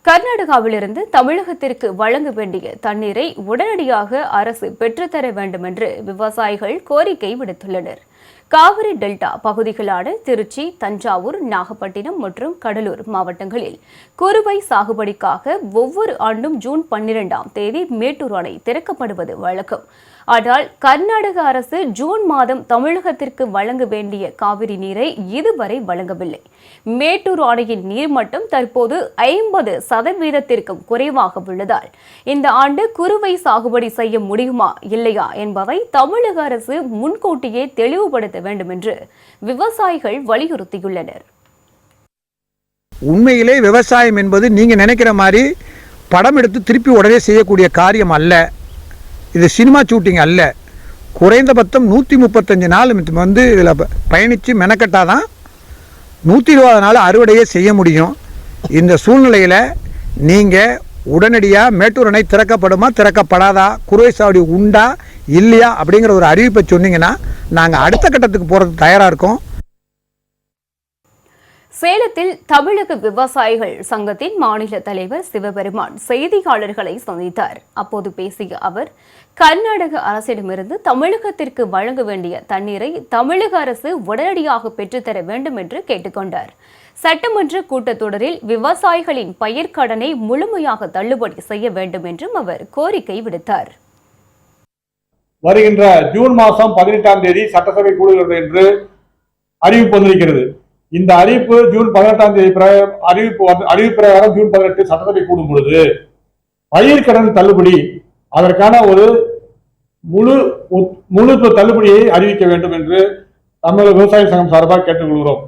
கர்நாடகாவிலிருந்து தமிழகத்திற்கு வழங்க வேண்டிய தண்ணீரை உடனடியாக அரசு பெற்றுத்தர வேண்டும் என்று விவசாயிகள் கோரிக்கை விடுத்துள்ளனர். காவிரி டெல்டா பகுதிகளான திருச்சி, தஞ்சாவூர், நாகப்பட்டினம் மற்றும் கடலூர் மாவட்டங்களில் குறுவை சாகுபடிக்காக ஒவ்வொரு ஆண்டும் ஜூன் 12ஆம் தேதி மேட்டூர் அணை திறக்கப்படுவது வழக்கம். ஆனால் கர்நாடக அரசு ஜூன் மாதம் தமிழகத்திற்கு வழங்க வேண்டிய காவிரி நீரை இதுவரை வழங்கவில்லை. மேட்டூர் அணையின் நீர்மட்டம் தற்போது 50% குறைவாக உள்ளதால் இந்த ஆண்டு குறுவை சாகுபடி செய்ய முடியுமா இல்லையா என்பதை தமிழக அரசு முன்கூட்டியே தெளிவுபடுத்த வேண்டும் என்று விவசாயிகள் வலியுறுத்தியுள்ளனர். உண்மையிலே விவசாயம் என்பது நீங்க நினைக்கிற மாதிரி படம் எடுத்து திருப்பி உடனே செய்யக்கூடிய காரியம் அல்ல. இது சினிமா ஷூட்டிங் அல்ல. குறைந்தபட்சம் 135 நாள் வந்து இதில் பயணித்து மெனக்கட்டாதான் 120 நாள் அறுவடையே செய்ய முடியும். இந்த சூழ்நிலையில் நீங்கள் உடனடியாக மேட்டூர் அணை திறக்கப்படுமா திறக்கப்படாதா, குறுவை சாகுபடி உண்டா இல்லையா அப்படிங்கிற ஒரு அறிவிப்பை சொன்னீங்கன்னா நாங்கள் அடுத்த கட்டத்துக்கு போகிறதுக்கு தயாராக இருக்கோம். சேலத்தில் தமிழக விவசாயிகள் சங்கத்தின் மாநில தலைவர் சிவபெருமான் செய்தியாளர்களை சந்தித்தார். அப்போது பேசிய அவர், கர்நாடக அரசிடமிருந்து தமிழகத்திற்கு வழங்க வேண்டிய தண்ணீரை தமிழக அரசு உடனடியாக பெற்றுத்தர வேண்டும் என்று கேட்டுக்கொண்டார். சட்டமன்ற கூட்டத்தொடரில் விவசாயிகளின் பயிர்க்கடனை முழுமையாக தள்ளுபடி செய்ய வேண்டும் என்றும் அவர் கோரிக்கை விடுத்தார். வருகின்ற ஜூன் மாதம் 18ஆம் தேதி சட்டசபை கூடுகிறது என்று அறிவிப்பு வந்திருக்கிறது. இந்த அறிவிப்பு ஜூன் 18ஆம் தேதி அறிவிப்பு பிரகாரம் ஜூன் 18 சட்டசபை கூடும் பொழுது பயிர்க்கடன் தள்ளுபடி அதற்கான ஒரு முழு தள்ளுபடியை அறிவிக்க வேண்டும் என்று தமிழக விவசாய சங்கம் சார்பாக கேட்டுக்கொள்கிறோம்.